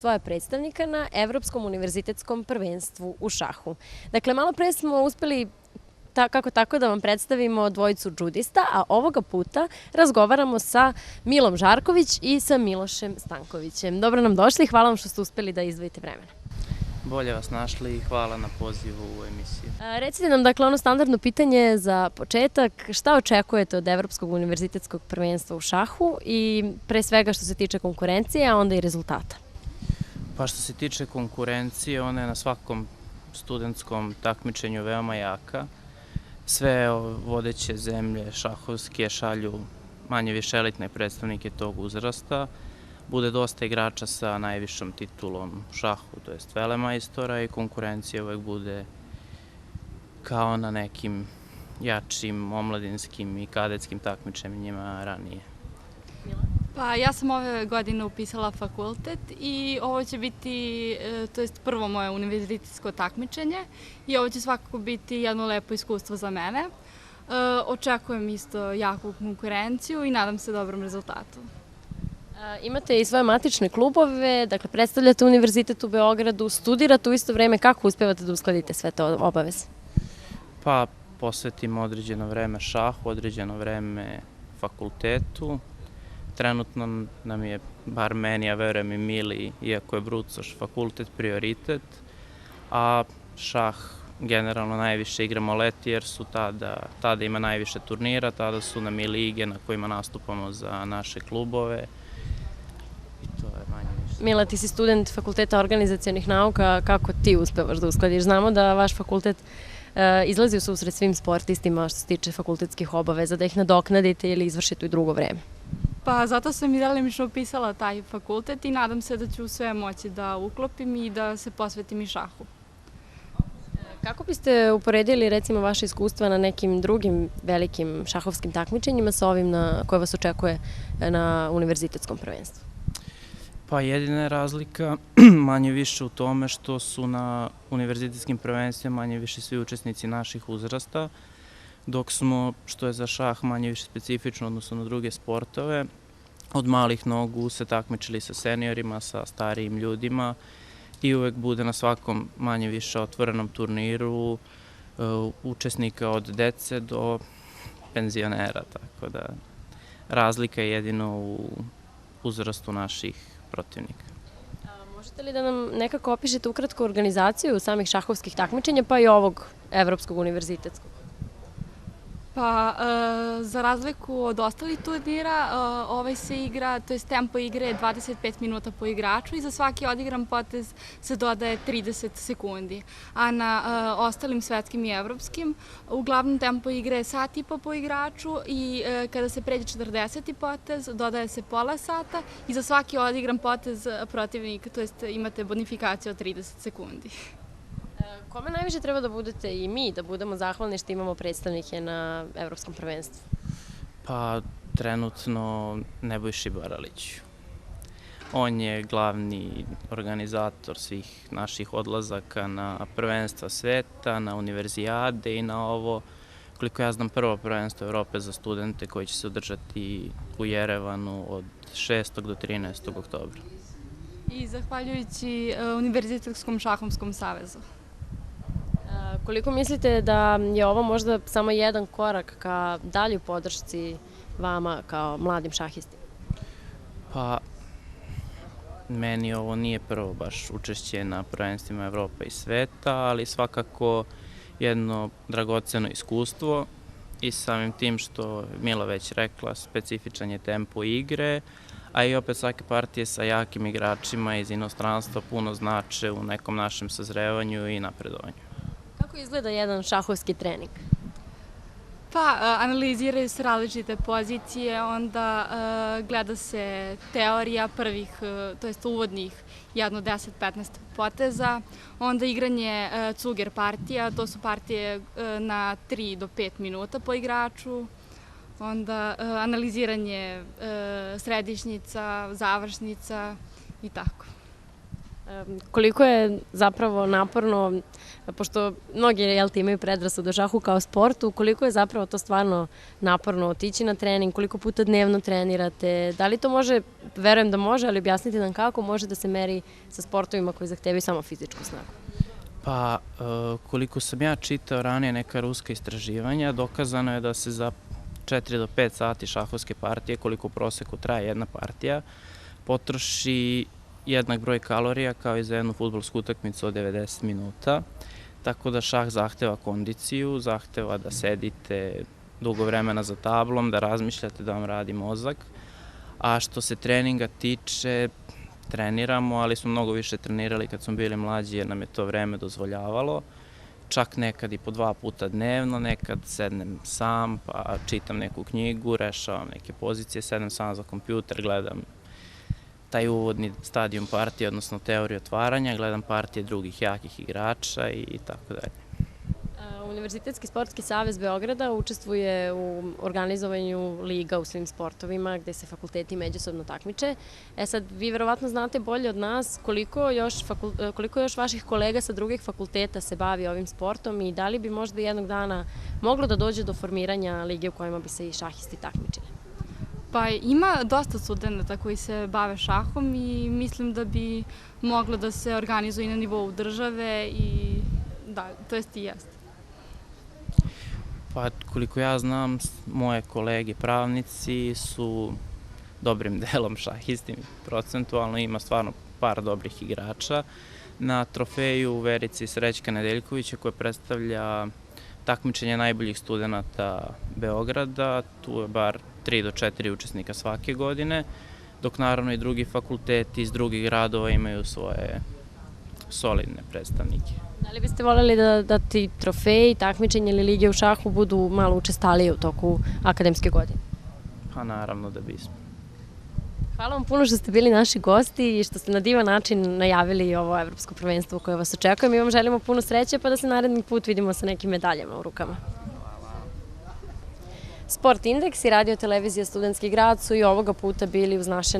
svoje predstavnika na Evropskom univerzitetskom prvenstvu u šahu. Dakle, malo pre smo uspeli kako tako da vam predstavimo dvojicu džudista, a ovoga puta razgovaramo sa Milom Žarković i sa Milošem Stankovićem. Dobro nam došli i hvala vam što ste uspeli da izdvojite vremena. Bolje vas našli i hvala na pozivu u emisiju. Recite nam, dakle, ono standardno pitanje za početak, šta očekujete od Evropskog univerzitetskog prvenstva u šahu i pre svega što se tiče konkurencije, a onda i rezultata? Pa što se tiče konkurencije, ona je na svakom studentskom takmičenju veoma jaka. Sve vodeće zemlje šahovske šalju manje više elitne predstavnike tog uzrasta. Bude dosta igrača sa najvišom titulom u šahu, to jest velemajstora, i konkurencija uvek bude kao na nekim jačim, omladinskim i kadetskim takmičenjima ranije. Pa ja sam ove godine upisala fakultet i ovo će biti, to jest prvo moje univerzitetsko takmičenje i ovo će svakako biti jedno lepo iskustvo za mene. Očekujem isto jaku konkurenciju i nadam se dobrom rezultatu. Imate i svoje matične klubove, dakle predstavljate univerzitet u Beogradu, studirate u isto vreme, kako uspevate da uskladite sve te obaveze? Pa posvetim određeno vreme šahu, određeno vreme fakultetu. Trenutno nam je, bar meni, a verujem i Mili, iako je brucoš, fakultet prioritet, a šah generalno najviše igramo leti jer su tada ima najviše turnira, tada su nam i lige na kojima nastupamo za naše klubove i to je manje više. Mila, ti si student Fakulteta organizacionih nauka, kako ti uspevaš da uskladiš? Znamo da vaš fakultet izlazi u susret svim sportistima što se tiče fakultetskih obaveza, da ih nadoknadite ili izvršite u drugo vreme. Pa zato sam i delimično upisala taj fakultet i nadam se da ću sve moći da uklopim i da se posvetim i šahu. Kako biste uporedili recimo vaše iskustva na nekim drugim velikim šahovskim takmičenjima sa ovim koje vas očekuje na univerzitetskom prvenstvu? Pa jedina je razlika manje više u tome što su na univerzitetskim prvenstvima manje više svi učesnici naših uzrasta, dok smo, što je za šah manje više specifično odnosno na druge sportove, od malih nogu se takmičili sa seniorima, sa starijim ljudima i uvek bude na svakom manje više otvorenom turniru učesnika od dece do penzionera, tako da razlika je jedino u uzrastu naših protivnika. Možete li da nam nekako opišete ukratko organizaciju samih šahovskih takmičenja pa i ovog Evropskog univerzitetskog? Pa, za razliku od ostalih turnira, ovaj se igra, to je tempo igre je 25 minuta po igraču i za svaki odigran potez se dodaje 30 sekundi. A na ostalim svetskim i evropskim, uglavnom tempo igre je sat i po igraču i kada se pređe 40. potez, dodaje se pola sata i za svaki odigran potez protivnik, to jest imate bonifikaciju od 30 sekundi. Kome najviše treba da budete i mi da budemo zahvalni što imamo predstavnike na Evropskom prvenstvu? Pa trenutno Nebojši Baraliću. On je glavni organizator svih naših odlazaka na prvenstva sveta, na univerzijade i na ovo, koliko ja znam, prvo prvenstvo Evrope za studente koji će se održati u Jerevanu od 6. do 13. oktobra. I zahvaljujući Univerzitetskom šahovskom savezu. Koliko mislite da je ovo možda samo jedan korak ka daljoj podršci vama kao mladim šahistima? Pa, meni ovo nije prvo baš učešće na prvenstvima Evrope i sveta, ali svakako jedno dragoceno iskustvo i samim tim što Mila već rekla, specifičan je tempo igre, a i opet svake partije sa jakim igračima iz inostranstva puno znače u nekom našem sazrevanju i napredovanju. Kako izgleda jedan šahovski trening? Pa, analiziraju se različite pozicije, onda gleda se teorija prvih, to jest uvodnih jedno 10-15 poteza, onda igranje cuger partija, to su partije na 3 do 5 minuta po igraču, onda analiziranje središnjica, završnica i tako. Koliko je zapravo naporno, pošto mnogi imaju predrasudu o šahu kao sportu, koliko je zapravo to stvarno naporno otići na trening, koliko puta dnevno trenirate, da li to može, verujem da može, ali objasnite nam kako može da se meri sa sportovima koji zahtevaju samo fizičku snagu. Pa, koliko sam ja čitao ranije neka ruska istraživanja, dokazano je da se za 4 do 5 sati šahovske partije, koliko u proseku traje jedna partija, potroši jednak broj kalorija kao i za jednu fudbalsku utakmicu od 90 minuta. Tako da šah zahteva kondiciju, zahteva da sedite dugo vremena za tablom, da razmišljate, da vam radi mozak. A što se treninga tiče, treniramo, ali smo mnogo više trenirali kad smo bili mlađi jer nam je to vreme dozvoljavalo. Čak nekad i po 2 puta dnevno, nekad sednem sam pa čitam neku knjigu, rešavam neke pozicije, sednem sam za kompjuter, gledam taj uvodni stadijum partije, odnosno teoriju otvaranja, gledam partije drugih jakih igrača i tako dalje. Univerzitetski sportski savez Beograda učestvuje u organizovanju liga u svim sportovima gde se fakulteti međusobno takmiče. Sad, vi verovatno znate bolje od nas koliko još vaših kolega sa drugih fakulteta se bavi ovim sportom i da li bi možda jednog dana moglo da dođe do formiranja lige u kojima bi se i šahisti takmičili? Pa ima dosta studenta koji se bave šahom i mislim da bi moglo da se organizuje i na nivou države i da, to jest i jeste. Pa koliko ja znam, moje kolege pravnici su dobrim delom šahisti, procentualno ima stvarno par dobrih igrača. Na trofeju Verice Srećka Nedeljkovića koja predstavlja takmičenje najboljih studenta Beograda, tu je bar 3 do 4 učesnika svake godine, dok naravno i drugi fakulteti iz drugih gradova imaju svoje solidne predstavnike. Da li biste voljeli da ti trofeji, takmičenje ili lige u šahu budu malo učestalije u toku akademske godine? Pa naravno da bismo. Hvala vam puno što ste bili naši gosti i što ste na divan način najavili ovo evropsko prvenstvo koje vas očekuje. Mi vam želimo puno sreće pa da se naredni put vidimo sa nekim medaljama u rukama. Sport Indeks i radio televizija Studentski grad su i ovoga puta bili uz naše